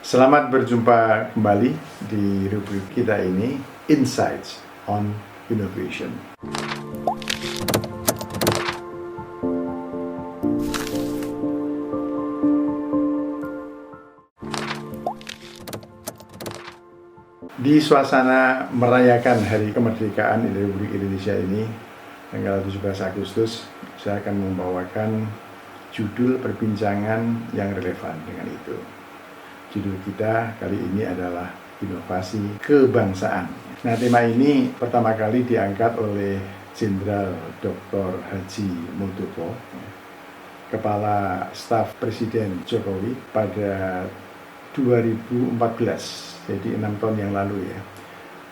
Selamat berjumpa kembali di rubrik kita ini, Insights on Innovation. Di suasana merayakan Hari Kemerdekaan Republik Indonesia ini, tanggal 17 Agustus, saya akan membawakan judul perbincangan yang relevan dengan itu. Judul kita kali ini adalah inovasi kebangsaan. Nah, tema ini pertama kali diangkat oleh Jenderal Dr. Haji Muldoko, Kepala Staf Presiden Jokowi pada 2014, jadi 6 tahun yang lalu ya.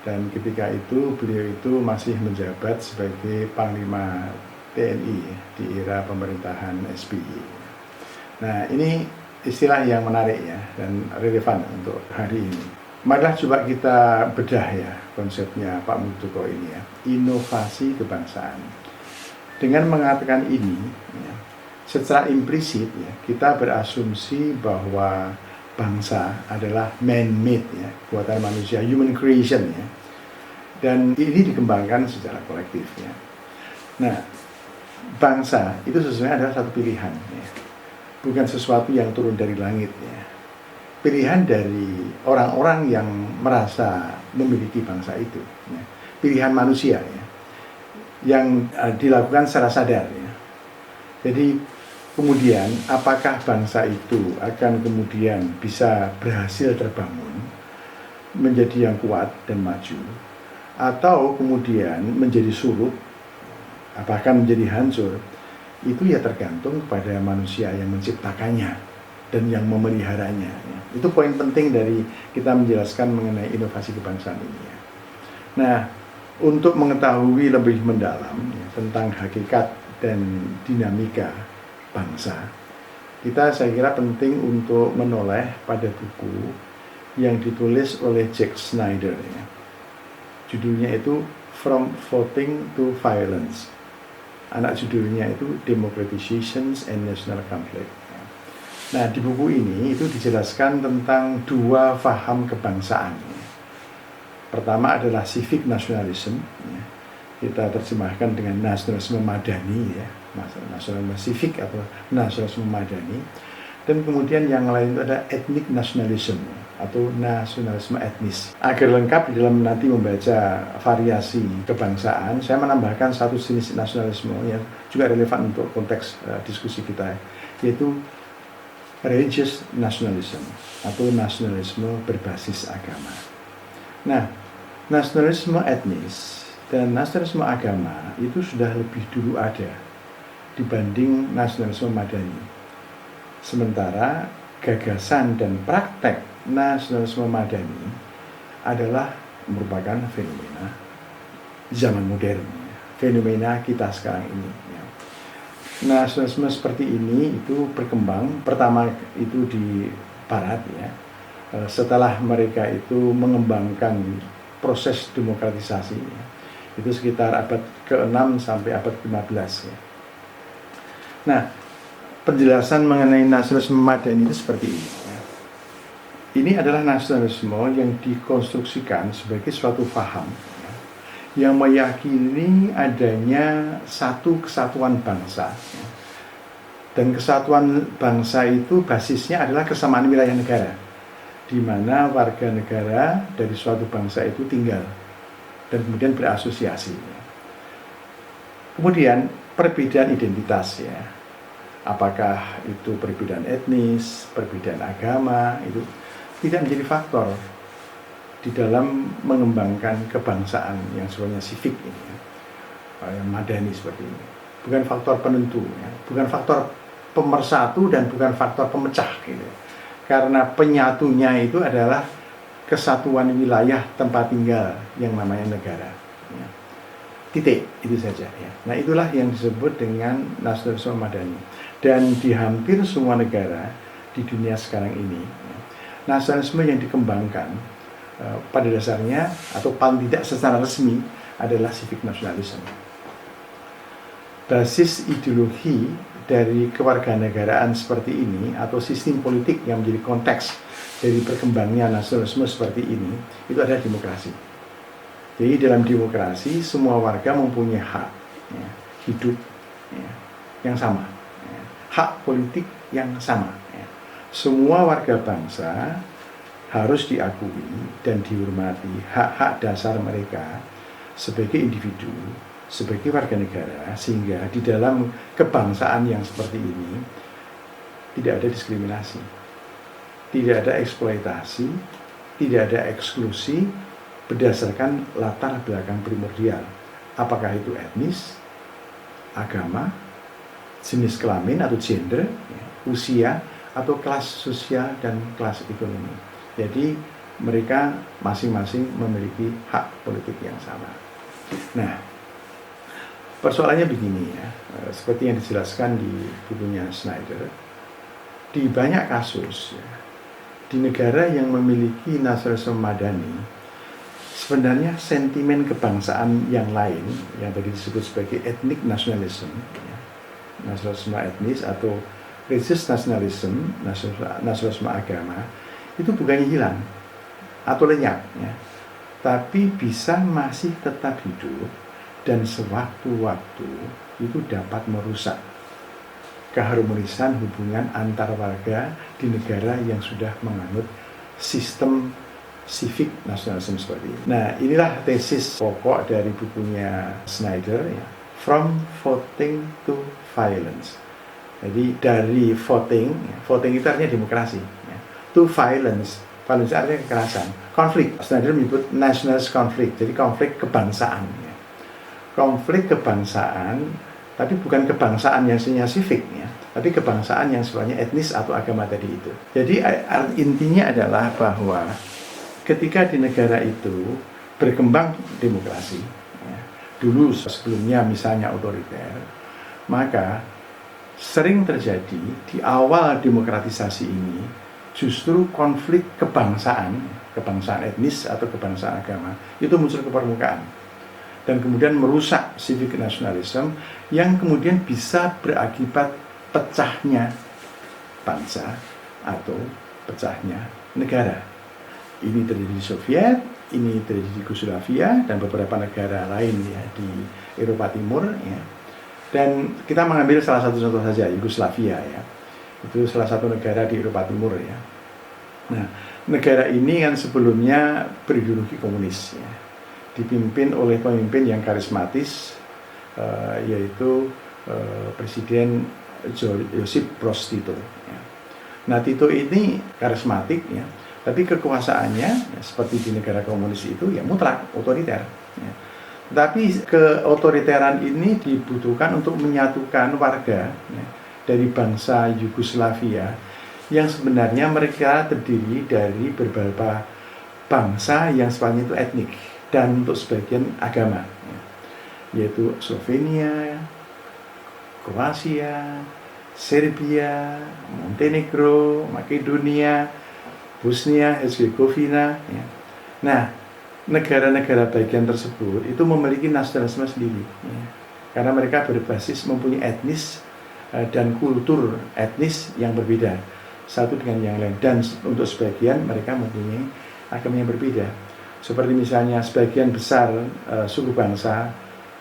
Dan ketika itu beliau itu masih menjabat sebagai Panglima TNI di era pemerintahan SBY. Nah, ini istilah yang menarik ya dan relevan untuk hari ini. Marilah coba kita bedah ya konsepnya Pak Muldoko ini ya, inovasi kebangsaan. Dengan mengatakan ini, ya, secara implisit ya, kita berasumsi bahwa bangsa adalah man-made ya, buatan manusia, human creation ya. Dan ini dikembangkan secara kolektif ya. Nah, bangsa itu sesungguhnya adalah satu pilihan ya. Bukan sesuatu yang turun dari langit ya. Pilihan dari orang-orang yang merasa memiliki bangsa itu ya. Pilihan manusia ya, yang dilakukan secara sadar ya. Jadi kemudian apakah bangsa itu akan kemudian bisa berhasil terbangun menjadi yang kuat dan maju, atau kemudian menjadi surut, bahkan menjadi hancur, itu ya tergantung kepada manusia yang menciptakannya dan yang memeliharanya ya. Itu poin penting dari kita menjelaskan mengenai inovasi kebangsaan ini ya. Nah, untuk mengetahui lebih mendalam ya, tentang hakikat dan dinamika bangsa, saya kira penting untuk menoleh pada buku yang ditulis oleh Jack Snyder ya. Judulnya itu From Voting to Violence. Anak judulnya itu Democratization and National Conflict. Nah, di buku ini itu dijelaskan tentang dua faham kebangsaan. Pertama adalah civic nationalism, kita terjemahkan dengan nasionalisme madani, ya, nasionalisme civic atau nasionalisme madani. Dan kemudian yang lain itu ada ethnic nationalism atau nasionalisme etnis. Agar lengkap di dalam nanti membaca variasi kebangsaan, saya menambahkan satu jenis nasionalisme yang juga relevan untuk konteks diskusi kita, yaitu religious nationalism atau nasionalisme berbasis agama. Nah, nasionalisme etnis dan nasionalisme agama itu sudah lebih dulu ada dibanding nasionalisme madani. Sementara gagasan dan praktek nasionalisme madani adalah merupakan fenomena zaman modern, fenomena kita sekarang ini. Nasionalisme seperti ini itu berkembang pertama itu di Barat ya, setelah mereka itu mengembangkan proses demokratisasi ya. Itu sekitar abad ke-6 sampai abad ke-15 ya. Nah, penjelasan mengenai nasionalisme madani itu seperti ini ya. Ini adalah nasionalisme yang dikonstruksikan sebagai suatu faham ya, yang meyakini adanya satu kesatuan bangsa ya. Dan kesatuan bangsa itu basisnya adalah kesamaan wilayah negara, di mana warga negara dari suatu bangsa itu tinggal dan kemudian berasosiasi ya. Kemudian perbedaan identitas ya, apakah itu perbedaan etnis, perbedaan agama, itu tidak menjadi faktor di dalam mengembangkan kebangsaan yang sebenarnya civic ini, yang madani seperti ini. Bukan faktor penentu, ya. Bukan faktor pemersatu dan bukan faktor pemecah gitu. Karena penyatunya itu adalah kesatuan wilayah tempat tinggal yang namanya negara. Ya. Titik, itu saja ya. Nah, itulah yang disebut dengan nasionalisme madani. Dan di hampir semua negara di dunia sekarang ini, nasionalisme yang dikembangkan pada dasarnya atau paling tidak secara resmi adalah civic nationalism. Basis ideologi dari kewarganegaraan seperti ini atau sistem politik yang menjadi konteks dari berkembangnya nasionalisme seperti ini, itu adalah demokrasi. Jadi dalam demokrasi semua warga mempunyai hak ya, hidup ya, yang sama, ya, hak politik yang sama. Ya. Semua warga bangsa harus diakui dan dihormati hak-hak dasar mereka sebagai individu, sebagai warga negara, sehingga di dalam kebangsaan yang seperti ini tidak ada diskriminasi, tidak ada eksploitasi, tidak ada eksklusi berdasarkan latar belakang primordial, apakah itu etnis, agama, jenis kelamin atau gender, usia, atau kelas sosial dan kelas ekonomi. Jadi mereka masing-masing memiliki hak politik yang sama. Nah, persoalannya begini ya, seperti yang dijelaskan di bukunya Snyder, di banyak kasus ya, di negara yang memiliki nasionalisme madani, sebenarnya sentimen kebangsaan yang lain yang tadi disebut sebagai ethnic nationalism, ya, nasionalisme etnis atau religious nationalism, nasionalisme agama, itu bukannya hilang atau lenyap, ya, tapi bisa masih tetap hidup dan sewaktu-waktu itu dapat merusak keharmonisan hubungan antar warga di negara yang sudah menganut sistem civic nasionalisme seperti ini. Nah, inilah tesis pokok dari bukunya Snyder, ya, From Voting to Violence. Jadi dari voting, ya, voting itu artinya demokrasi, ya, to violence, violence artinya kekerasan, konflik. Snyder menyebut nationalist conflict, jadi konflik kebangsaan. Ya. Konflik kebangsaan, tapi bukan kebangsaan yang sifatnya civic, ya, tapi kebangsaan yang sifatnya etnis atau agama tadi itu. Jadi intinya adalah bahwa ketika di negara itu berkembang demokrasi, ya, dulu sebelumnya misalnya otoriter, maka sering terjadi di awal demokratisasi ini justru konflik kebangsaan, kebangsaan etnis atau kebangsaan agama itu muncul ke permukaan dan kemudian merusak civic nationalism yang kemudian bisa berakibat pecahnya bangsa atau pecahnya negara. Ini terjadi di Soviet, ini terjadi di Yugoslavia dan beberapa negara lain ya di Eropa Timur, ya. Dan kita mengambil salah satu contoh saja, Yugoslavia, ya. Itu salah satu negara di Eropa Timur, ya. Nah, negara ini kan sebelumnya berideologi komunis, ya. Dipimpin oleh pemimpin yang karismatis, yaitu Presiden Josip Broz Tito, ya. Nah, Tito ini karismatik, ya. Tapi kekuasaannya ya, seperti di negara komunis itu ya mutlak otoriter. Ya. Tapi keotoriteran ini dibutuhkan untuk menyatukan warga ya, dari bangsa Yugoslavia yang sebenarnya mereka terdiri dari beberapa bangsa yang sifatnya itu etnik dan untuk sebagian agama, ya, yaitu Slovenia, Kroasia, Serbia, Montenegro, Makedonia, Bosnia, Herzegovina, ya. Nah, negara-negara bagian tersebut itu memiliki nasionalisme sendiri, ya. Karena mereka berbasis mempunyai etnis dan kultur etnis yang berbeda satu dengan yang lain, dan untuk sebagian mereka mempunyai agama yang berbeda. Seperti misalnya sebagian besar suku bangsa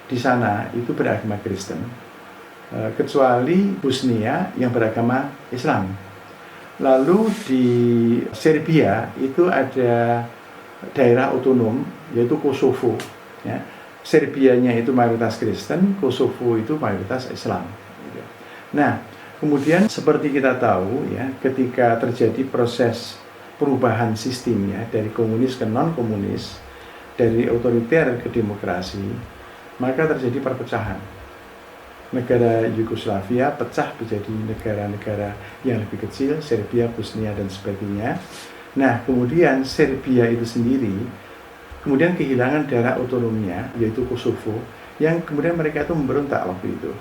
di sana itu beragama Kristen, kecuali Bosnia yang beragama Islam. Lalu di Serbia itu ada daerah otonom yaitu Kosovo, ya. Serbianya itu mayoritas Kristen, Kosovo itu mayoritas Islam. Nah, kemudian seperti kita tahu ya, ketika terjadi proses perubahan sistemnya dari komunis ke non komunis, dari otoriter ke demokrasi, maka terjadi perpecahan. Negara Yugoslavia pecah menjadi negara-negara yang lebih kecil, Serbia, Bosnia, dan sebagainya. Nah, kemudian Serbia itu sendiri kemudian kehilangan daerah otonominya, yaitu Kosovo, yang kemudian mereka itu memberontak waktu itu.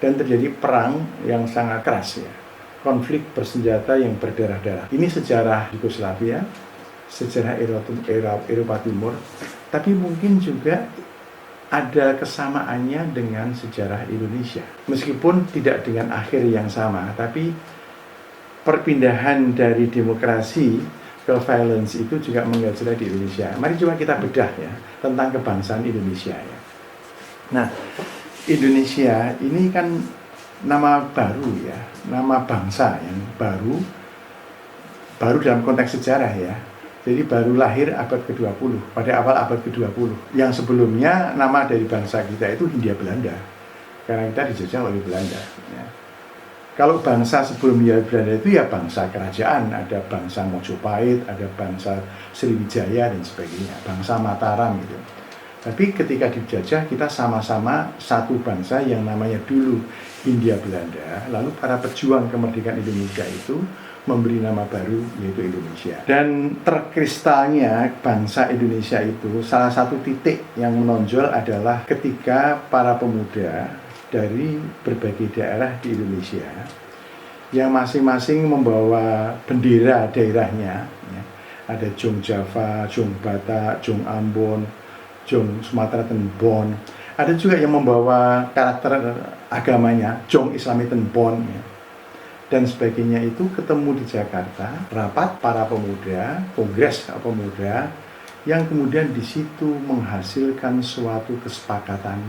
Dan terjadi perang yang sangat keras, ya. Konflik bersenjata yang berdarah-darah. Ini sejarah Yugoslavia, sejarah Eropa Timur, tapi mungkin juga ada kesamaannya dengan sejarah Indonesia. Meskipun tidak dengan akhir yang sama, tapi perpindahan dari demokrasi ke violence itu juga mengejala di Indonesia. Mari coba kita bedah ya tentang kebangsaan Indonesia ya. Nah, Indonesia ini kan nama baru ya, nama bangsa yang baru dalam konteks sejarah ya. Jadi baru lahir abad ke-20, pada awal abad ke-20. Yang sebelumnya nama dari bangsa kita itu Hindia Belanda, karena kita dijajah oleh Belanda. Ya. Kalau bangsa sebelum Hindia Belanda itu ya bangsa kerajaan, ada bangsa Mojopahit, ada bangsa Sriwijaya dan sebagainya, bangsa Mataram gitu. Tapi ketika dijajah kita sama-sama satu bangsa yang namanya dulu Hindia Belanda, lalu para pejuang kemerdekaan Indonesia itu memberi nama baru yaitu Indonesia. Dan terkristalnya bangsa Indonesia itu salah satu titik yang menonjol adalah ketika para pemuda dari berbagai daerah di Indonesia yang masing-masing membawa bendera daerahnya ya. Ada Jong Java, Jong Batak, Jong Ambon, Jong Sumatera Tenbon. Ada juga yang membawa karakter agamanya, Jong Islami Tenbon ya. Dan sebagainya itu ketemu di Jakarta, rapat para pemuda, kongres pemuda, yang kemudian di situ menghasilkan suatu kesepakatan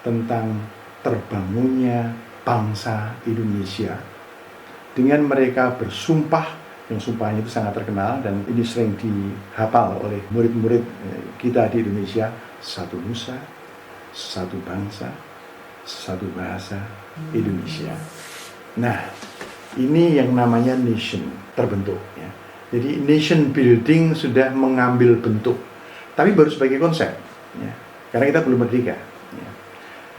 tentang terbangunnya bangsa Indonesia. Dengan mereka bersumpah, yang sumpahnya itu sangat terkenal dan ini sering dihafal oleh murid-murid kita di Indonesia, satu nusa, satu bangsa, satu bahasa Indonesia. Nah, ini yang namanya nation terbentuk ya. Jadi nation building sudah mengambil bentuk, tapi baru sebagai konsep ya. Karena kita belum merdeka ya.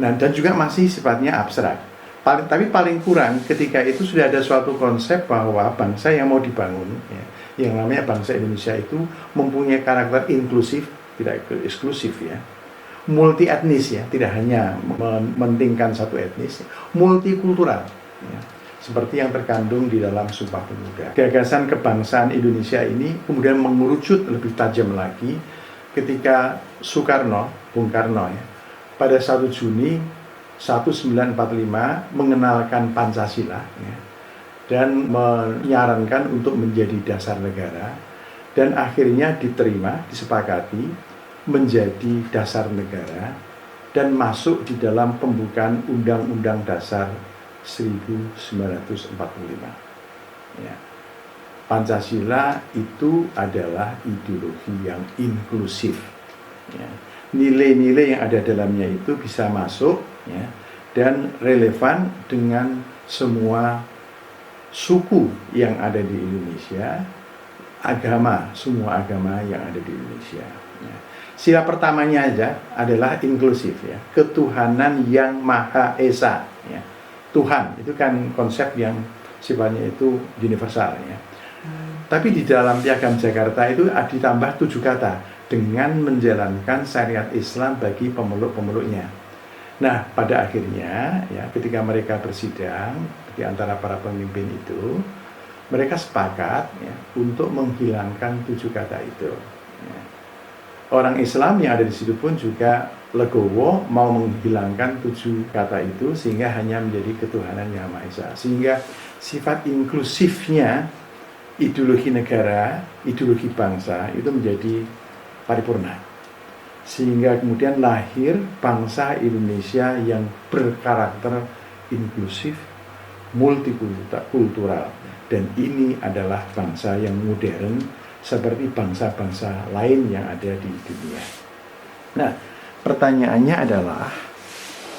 Nah, dan juga masih sifatnya abstrak. Tapi paling kurang ketika itu sudah ada suatu konsep bahwa bangsa yang mau dibangun ya, yang namanya bangsa Indonesia itu mempunyai karakter inklusif, tidak eksklusif ya. Multi etnis ya, tidak hanya mementingkan satu etnis, multikultural. Ya, seperti yang terkandung di dalam Sumpah Pemuda. Gagasan kebangsaan Indonesia ini kemudian mengerucut lebih tajam lagi ketika Bung Karno ya, pada 1 Juni 1945 mengenalkan Pancasila ya, dan menyarankan untuk menjadi dasar negara dan akhirnya diterima, disepakati menjadi dasar negara dan masuk di dalam pembukaan Undang-Undang Dasar 1945 ya. Pancasila itu adalah ideologi yang inklusif ya. Nilai-nilai yang ada dalamnya itu bisa masuk ya, dan relevan dengan semua suku yang ada di Indonesia, agama, semua agama yang ada di Indonesia ya. Sila pertamanya aja adalah inklusif ya, ketuhanan yang Maha Esa ya. Tuhan itu kan konsep yang sifatnya itu universal ya. Tapi di dalam Piagam Jakarta itu ditambah 7 kata dengan menjalankan syariat Islam bagi pemeluk-pemeluknya. Nah, pada akhirnya ya ketika mereka bersidang di antara para pemimpin itu, mereka sepakat ya untuk menghilangkan 7 kata itu. Ya. Orang Islam yang ada di situ pun juga legowo mau menghilangkan 7 kata itu sehingga hanya menjadi ketuhanan yang Maha Esa. Sehingga sifat inklusifnya ideologi negara, ideologi bangsa itu menjadi paripurna. Sehingga kemudian lahir bangsa Indonesia yang berkarakter inklusif, multikultural. Dan ini adalah bangsa yang modern seperti bangsa-bangsa lain yang ada di dunia. Nah, pertanyaannya adalah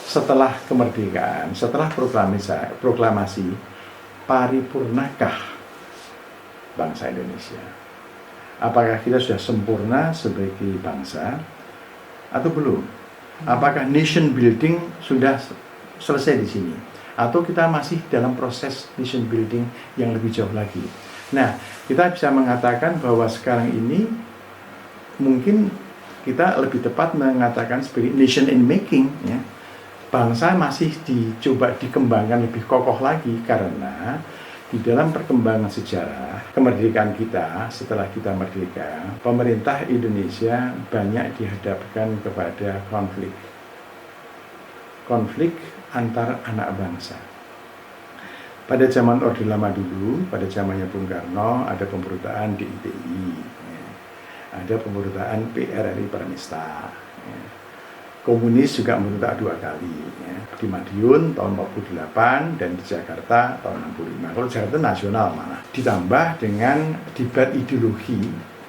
setelah kemerdekaan, setelah proklamasi, paripurnakah bangsa Indonesia? Apakah kita sudah sempurna sebagai bangsa atau belum? Apakah nation building sudah selesai di sini? Atau kita masih dalam proses nation building yang lebih jauh lagi? Nah, kita bisa mengatakan bahwa sekarang ini mungkin kita lebih tepat mengatakan sebagai nation in making ya. Bangsa masih dicoba dikembangkan lebih kokoh lagi karena Di dalam perkembangan sejarah kemerdekaan kita, setelah kita merdeka, pemerintah Indonesia banyak dihadapkan kepada konflik antar anak bangsa. Pada zaman Orde Lama dulu, pada zamannya Bung Karno, ada pemberontakan DITI, ada pemberontakan PRRI Pranista. Komunis juga memberontak 2 kali, di Madiun tahun 48 dan di Jakarta tahun 65. Kalau Jakarta nasional malah. Ditambah dengan debat ideologi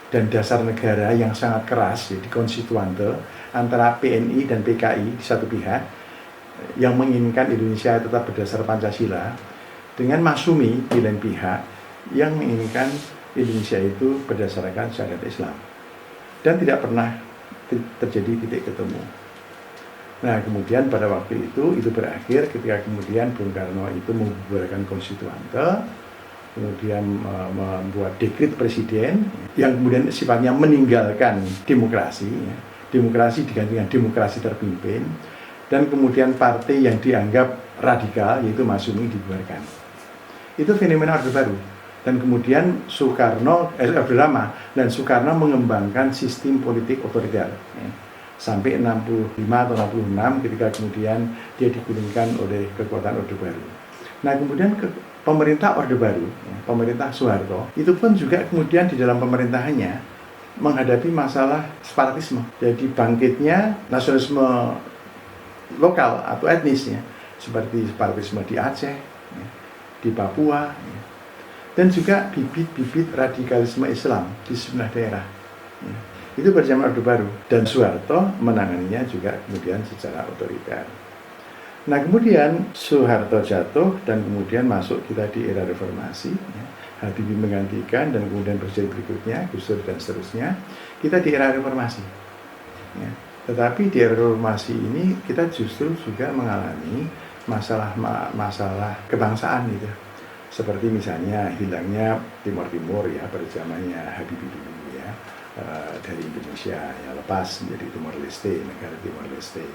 dan dasar negara yang sangat keras, di konstituante antara PNI dan PKI di satu pihak yang menginginkan Indonesia tetap berdasar Pancasila, dengan Masyumi di lain pihak yang menginginkan Indonesia itu berdasarkan syariat Islam, dan tidak pernah terjadi titik ketemu. Nah, kemudian pada waktu itu berakhir ketika kemudian Bung Karno itu membubarkan konstituante, kemudian membuat dekret presiden yang kemudian sifatnya meninggalkan demokrasi, demokrasi diganti dengan demokrasi terpimpin, dan kemudian partai yang dianggap radikal yaitu Masyumi dibubarkan. Itu fenomena Orde Baru. Dan kemudian Orde Lama dan Soekarno mengembangkan sistem politik otoriter sampai 65 atau 66 ketika kemudian dia digulingkan oleh kekuatan Orde Baru. Nah, kemudian pemerintah Orde Baru, pemerintah Soeharto, itu pun juga kemudian di dalam pemerintahannya menghadapi masalah separatisme. Jadi bangkitnya nasionalisme lokal atau etnisnya, seperti separatisme di Aceh, di Papua, dan juga bibit-bibit radikalisme Islam di sejumlah daerah. Itu pada zaman Orde Baru, dan Soeharto menanganinya juga kemudian secara otoriter. Nah, kemudian Soeharto jatuh dan kemudian masuk kita di era reformasi, Habibie menggantikan dan kemudian presiden berikutnya Gus Dur dan seterusnya, kita di era reformasi. Tetapi di era reformasi ini kita justru juga mengalami masalah kebangsaan gitu. Seperti misalnya hilangnya Timur ya pada zamannya Habibie dulu dari Indonesia, lepas menjadi Timor Leste, negara Timor Leste.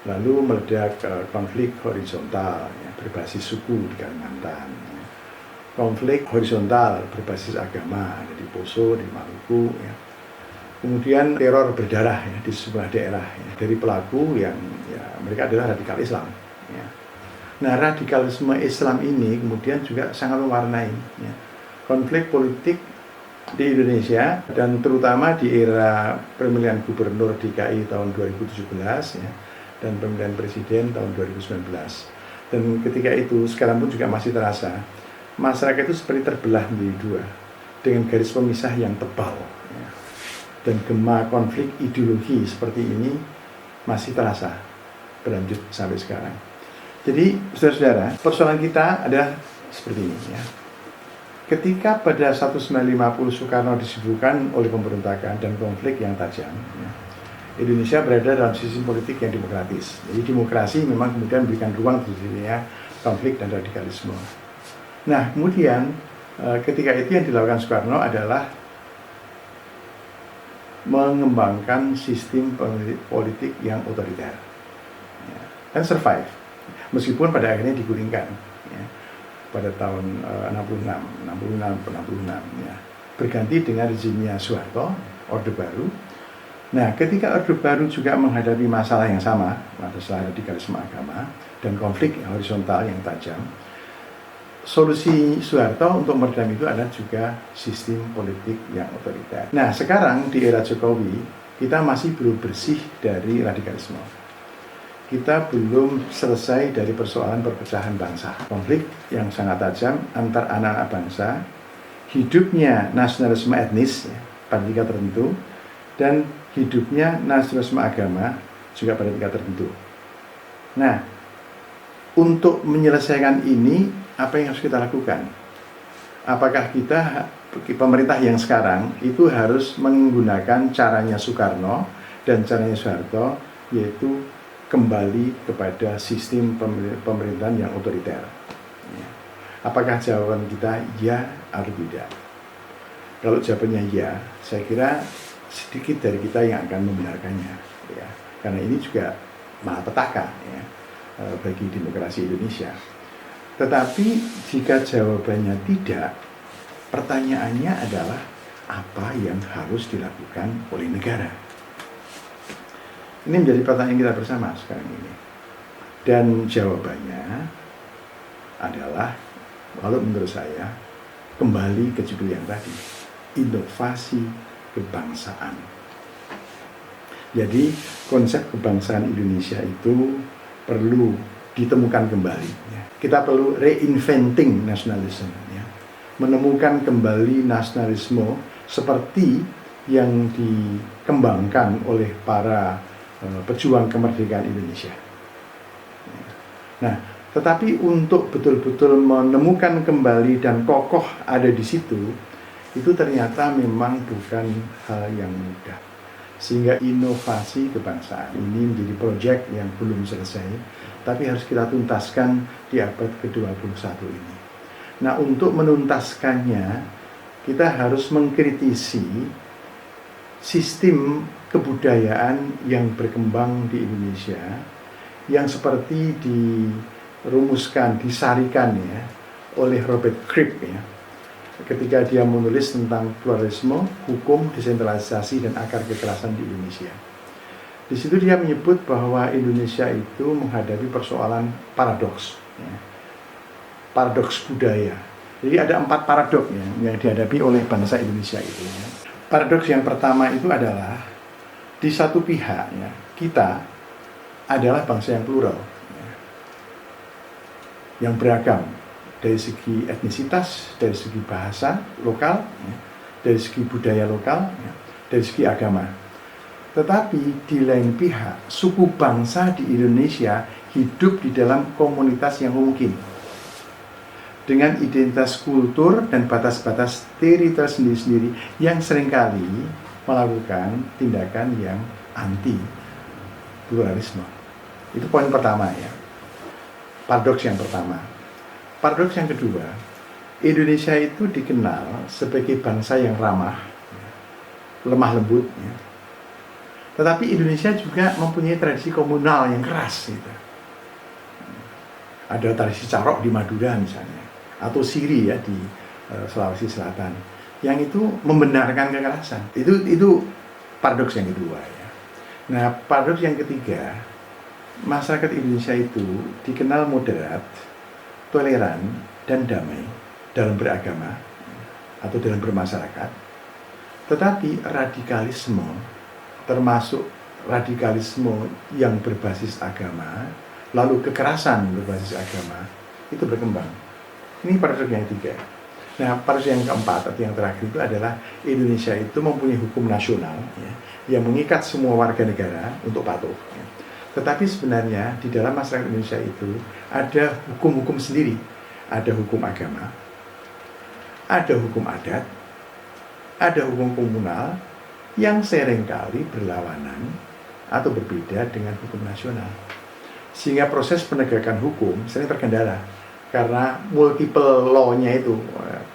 Lalu meledak konflik horizontal berbasis suku di Kalimantan, konflik horizontal berbasis agama ada di Poso, di Maluku, kemudian teror berdarah di sebuah daerah dari pelaku yang mereka adalah radikal Islam. Nah, radikalisme Islam ini kemudian juga sangat mewarnai konflik politik di Indonesia, dan terutama di era pemilihan gubernur DKI tahun 2017 dan pemilihan presiden tahun 2019. Dan ketika itu, sekarang pun juga masih terasa, masyarakat itu seperti terbelah menjadi 2 dengan garis pemisah yang tebal, dan gema konflik ideologi seperti ini masih terasa berlanjut sampai sekarang. Jadi, saudara-saudara, persoalan kita adalah seperti ini Ketika pada 1950 Soekarno disibukkan oleh pemberontakan dan konflik yang tajam, Indonesia berada dalam sistem politik yang demokratis. Jadi demokrasi memang kemudian memberikan ruang terjadinya konflik dan radikalisme. Nah, kemudian ketika itu yang dilakukan Soekarno adalah mengembangkan sistem politik yang otoriter dan survive, meskipun pada akhirnya digulingkan pada tahun 66 berganti dengan rezimnya Soeharto, Orde Baru. Nah, ketika Orde Baru juga menghadapi masalah yang sama, masalah radikalisme agama dan konflik horizontal yang tajam, solusi Soeharto untuk meredam itu adalah juga sistem politik yang otoriter. Nah, sekarang di era Jokowi kita masih belum bersih dari radikalisme. Kita belum selesai dari persoalan perpecahan bangsa, konflik yang sangat tajam antar anak-anak bangsa, hidupnya nasionalisme etnis pada tingkat tertentu, dan hidupnya nasionalisme agama juga pada tingkat tertentu. Nah, untuk menyelesaikan ini, apa yang harus kita lakukan? Apakah pemerintah yang sekarang itu harus menggunakan caranya Soekarno dan caranya Soeharto, yaitu kembali kepada sistem pemerintahan yang otoriter? Apakah jawaban kita ya atau tidak? Kalau jawabannya ya, saya kira sedikit dari kita yang akan membenarkannya, karena ini juga malapetaka bagi demokrasi Indonesia. Tetapi jika jawabannya tidak, pertanyaannya adalah apa yang harus dilakukan oleh negara? Ini menjadi pertanyaan kita bersama sekarang ini. Dan jawabannya adalah, kalau menurut saya, kembali ke judul yang tadi, inovasi kebangsaan. Jadi konsep kebangsaan Indonesia itu perlu ditemukan kembali. Kita perlu reinventing nationalism, menemukan kembali nasionalisme seperti yang dikembangkan oleh para pejuang kemerdekaan Indonesia. Nah, tetapi untuk betul-betul menemukan kembali dan kokoh ada di situ, itu ternyata memang bukan hal yang mudah. Sehingga inovasi kebangsaan ini menjadi proyek yang belum selesai, tapi harus kita tuntaskan di abad ke-21 ini. Nah, untuk menuntaskannya, kita harus mengkritisi sistem kebudayaan yang berkembang di Indonesia, yang seperti dirumuskan, disarikan oleh Robert Cribb ketika dia menulis tentang pluralisme, hukum, desentralisasi, dan akar kekerasan di Indonesia. Di situ dia menyebut bahwa Indonesia itu menghadapi persoalan paradoks, paradoks budaya. Jadi ada 4 paradoks yang dihadapi oleh bangsa Indonesia itu. Paradoks yang pertama itu adalah, di satu pihak kita adalah bangsa yang plural, yang beragam, dari segi etnisitas, dari segi bahasa lokal, dari segi budaya lokal, dari segi agama. Tetapi di lain pihak, suku bangsa di Indonesia hidup di dalam komunitas yang mungkin, dengan identitas kultur dan batas-batas teritori sendiri-sendiri yang seringkali melakukan tindakan yang anti pluralisme. Itu poin pertama paradoks yang pertama. Paradoks yang kedua, Indonesia itu dikenal sebagai bangsa yang ramah, lemah lembut, tetapi Indonesia juga mempunyai tradisi komunal yang keras. Ada tradisi carok di Madura misalnya, atau siri di Sulawesi Selatan, yang itu membenarkan kekerasan. Itu paradoks yang kedua. Nah, paradoks yang ketiga, masyarakat Indonesia itu dikenal moderat, toleran, dan damai dalam beragama atau dalam bermasyarakat. Tetapi radikalisme, termasuk radikalisme yang berbasis agama, lalu kekerasan berbasis agama, itu berkembang. Ini paradoks yang ketiga. Nah, paradoks yang keempat atau yang terakhir itu adalah Indonesia itu mempunyai hukum nasional yang mengikat semua warga negara untuk patuh. Tetapi sebenarnya di dalam masyarakat Indonesia itu ada hukum-hukum sendiri. Ada hukum agama, ada hukum adat, ada hukum komunal yang seringkali berlawanan atau berbeda dengan hukum nasional. Sehingga proses penegakan hukum sering terkendala karena multiple law-nya itu,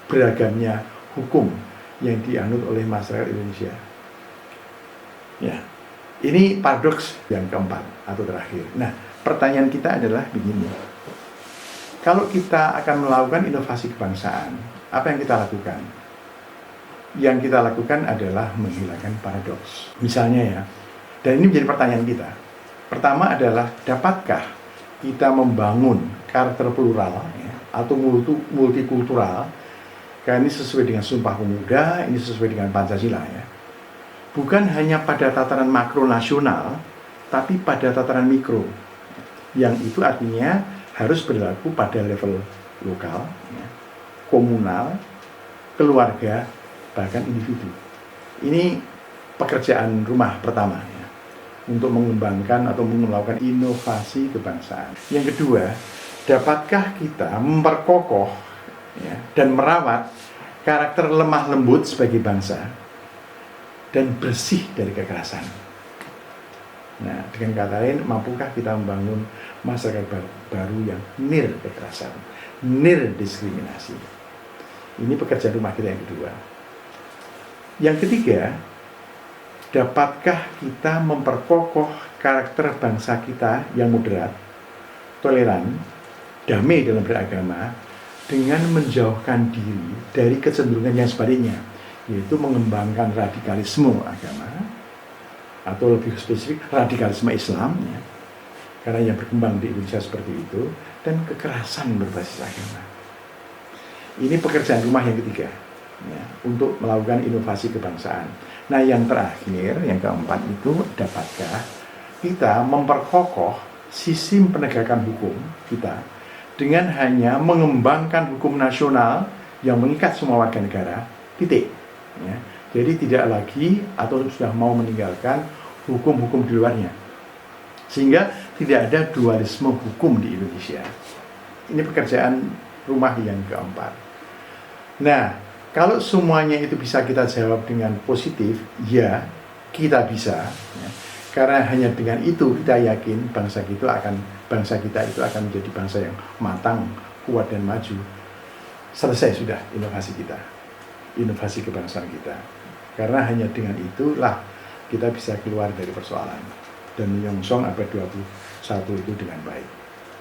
beragamnya hukum yang dianut oleh masyarakat Indonesia. Ini paradoks yang keempat atau terakhir. Nah, pertanyaan kita adalah begini. Kalau kita akan melakukan inovasi kebangsaan, apa yang kita lakukan? Yang kita lakukan adalah menghilangkan paradoks. Misalnya dan ini menjadi pertanyaan kita. Pertama adalah, dapatkah kita membangun karakter plural atau multikultural? Karena ini sesuai dengan Sumpah Pemuda, ini sesuai dengan Pancasila bukan hanya pada tataran makro nasional, tapi pada tataran mikro, yang itu artinya harus berlaku pada level lokal, komunal, keluarga, bahkan individu. Ini pekerjaan rumah pertama untuk mengembangkan atau melakukan inovasi kebangsaan. Yang kedua, dapatkah kita memperkokoh dan merawat karakter lemah lembut sebagai bangsa dan bersih dari kekerasan. Nah, dengan kata lain, mampukah kita membangun masyarakat baru yang nir kekerasan, nir diskriminasi? Ini pekerjaan rumah kita yang kedua. Yang ketiga, dapatkah kita memperkokoh karakter bangsa kita yang moderat, toleran, damai dalam beragama dengan menjauhkan diri dari kecenderungan yang sebaliknya, yaitu mengembangkan radikalisme agama, atau lebih spesifik radikalisme Islam, ya, karena yang berkembang di Indonesia seperti itu, dan kekerasan berbasis agama. Ini pekerjaan rumah yang ketiga, ya, untuk melakukan inovasi kebangsaan. Nah, yang terakhir, yang keempat itu, dapatkah kita memperkokoh sistem penegakan hukum kita dengan hanya mengembangkan hukum nasional yang mengikat semua warga negara, titik. Ya. Jadi tidak lagi atau sudah mau meninggalkan hukum-hukum di luarnya. Sehingga tidak ada dualisme hukum di Indonesia. Ini pekerjaan rumah yang keempat. Nah, kalau semuanya itu bisa kita jawab dengan positif, ya kita bisa. Ya. Karena hanya dengan itu kita yakin bangsa kita itu akan menjadi bangsa yang matang, kuat dan maju. Selesai sudah inovasi kita, inovasi kebangsaan kita. Karena hanya dengan itulah kita bisa keluar dari persoalan dan menyongsong abad 21 itu dengan baik.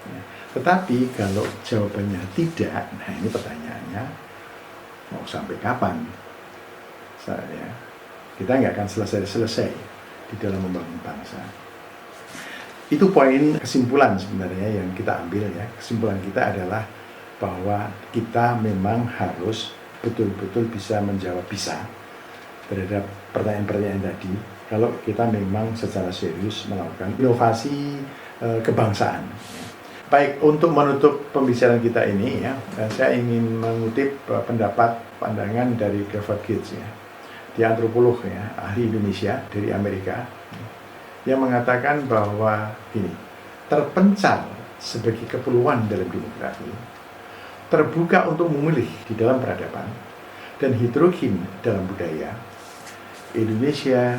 Ya. Tetapi kalau jawabannya tidak, nah ini pertanyaannya, mau sampai kapan? Kita nggak akan selesai di dalam membangun bangsa. Itu poin kesimpulan sebenarnya yang kita ambil, ya. Kesimpulan kita adalah bahwa kita memang harus betul-betul bisa menjawab terhadap pertanyaan-pertanyaan tadi kalau kita memang secara serius melakukan inovasi kebangsaan. Baik, untuk menutup pembicaraan kita ini, ya, saya ingin mengutip pandangan dari Clifford Geertz, ya. Dia antropolog, ya, ahli Indonesia dari Amerika, yang mengatakan bahwa gini, terpencar sebagai keperluan dalam demokrasi, terbuka untuk memilih di dalam peradaban, dan heterogen dalam budaya, Indonesia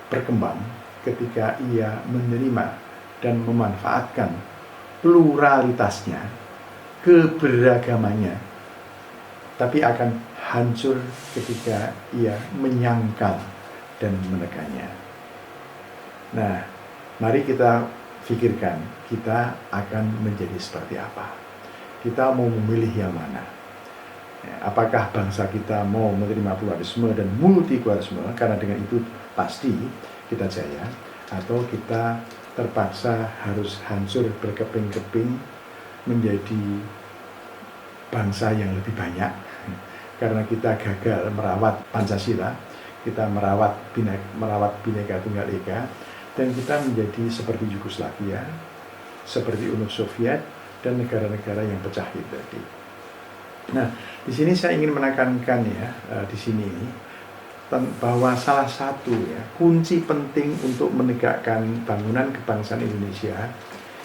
berkembang ketika ia menerima dan memanfaatkan pluralitasnya, keberagamannya, tapi akan hancur ketika ia menyangkal dan menekannya. Nah, mari kita pikirkan, kita akan menjadi seperti apa? Kita mau memilih yang mana? Ya, apakah bangsa kita mau menerima pluralisme dan multikulturalisme, karena dengan itu pasti kita jaya, atau kita terpaksa harus hancur berkeping-keping menjadi bangsa yang lebih banyak, karena kita gagal merawat Pancasila, kita merawat Bhinneka Tunggal Ika, dan kita menjadi seperti Yugoslavia, seperti Uni Soviet, dan negara-negara yang pecah itu tadi. Nah, di sini saya ingin menekankan, ya, di sini bahwa salah satu, ya, kunci penting untuk menegakkan bangunan kebangsaan Indonesia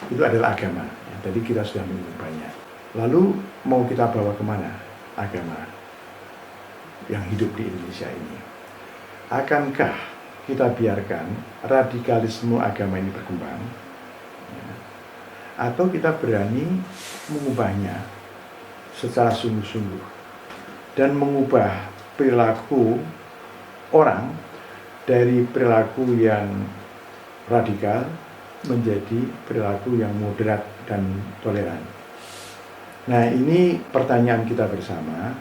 itu adalah agama. Ya, tadi kita sudah menyinggung banyak. Lalu mau kita bawa kemana agama yang hidup di Indonesia ini? Akankah kita biarkan radikalisme agama ini berkembang, ya, atau kita berani mengubahnya secara sungguh-sungguh dan mengubah perilaku orang dari perilaku yang radikal menjadi perilaku yang moderat dan toleran? Nah, ini pertanyaan kita bersama,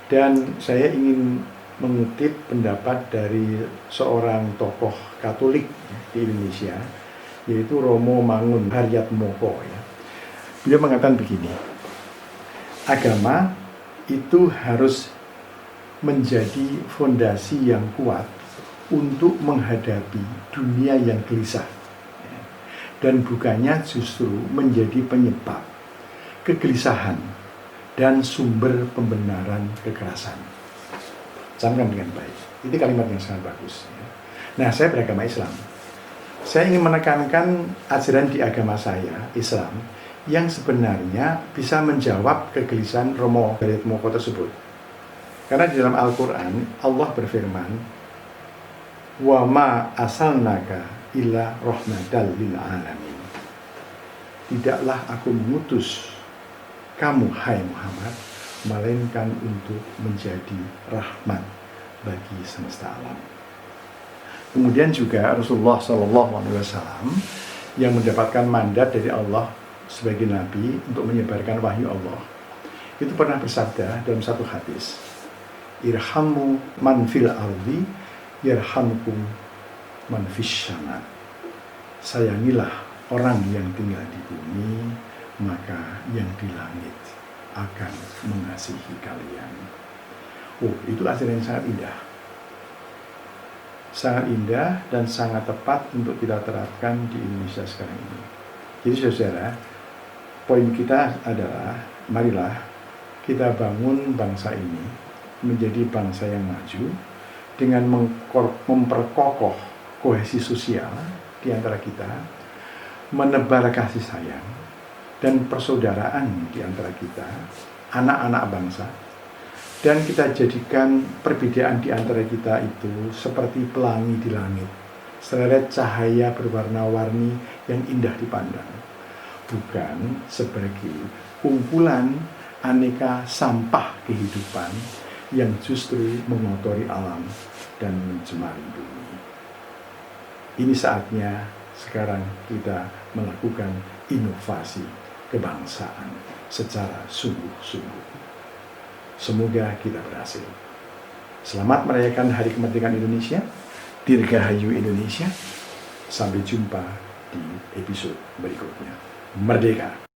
dan saya ingin mengutip pendapat dari seorang tokoh Katolik di Indonesia, yaitu Romo Mangun Haryatmoko, ya. Beliau mengatakan begini, agama itu harus menjadi fondasi yang kuat untuk menghadapi dunia yang gelisah, ya, dan bukannya justru menjadi penyebab kegelisahan dan sumber pembenaran kekerasan. Camkan dengan baik. Itu kalimat yang sangat bagus, ya. Nah, saya beragama Islam. Saya ingin menekankan ajaran di agama saya, Islam, yang sebenarnya bisa menjawab kegelisahan Romo Haryatmoko tersebut. Karena di dalam Al-Quran, Allah berfirman, "Wa ma asalnaka illa rahmatal lil alamin." Tidaklah aku mengutus kamu, hai Muhammad, melainkan untuk menjadi rahmat bagi semesta alam. Kemudian juga Rasulullah SAW yang mendapatkan mandat dari Allah sebagai nabi untuk menyebarkan wahyu Allah, itu pernah bersabda dalam satu hadis, irhamu man fil ardi yarhamkum man fis sama. Sayangilah orang yang tinggal di bumi, maka yang di langit akan mengasihi kalian. Oh, itu ajaran yang sangat indah. Sangat indah dan sangat tepat untuk kita terapkan di Indonesia sekarang ini. Jadi saudara, poin kita adalah, marilah kita bangun bangsa ini menjadi bangsa yang maju dengan memperkokoh kohesi sosial di antara kita, menebar kasih sayang dan persaudaraan di antara kita, anak-anak bangsa, dan kita jadikan perbedaan di antara kita itu seperti pelangi di langit, seleret cahaya berwarna-warni yang indah dipandang, bukan sebagai kumpulan aneka sampah kehidupan yang justru mengotori alam dan mencemari bumi. Ini saatnya sekarang kita melakukan inovasi kebangsaan secara sungguh-sungguh. Semoga kita berhasil. Selamat merayakan Hari Kemerdekaan Indonesia. Dirgahayu Indonesia. Sampai jumpa di episode berikutnya. Merdeka!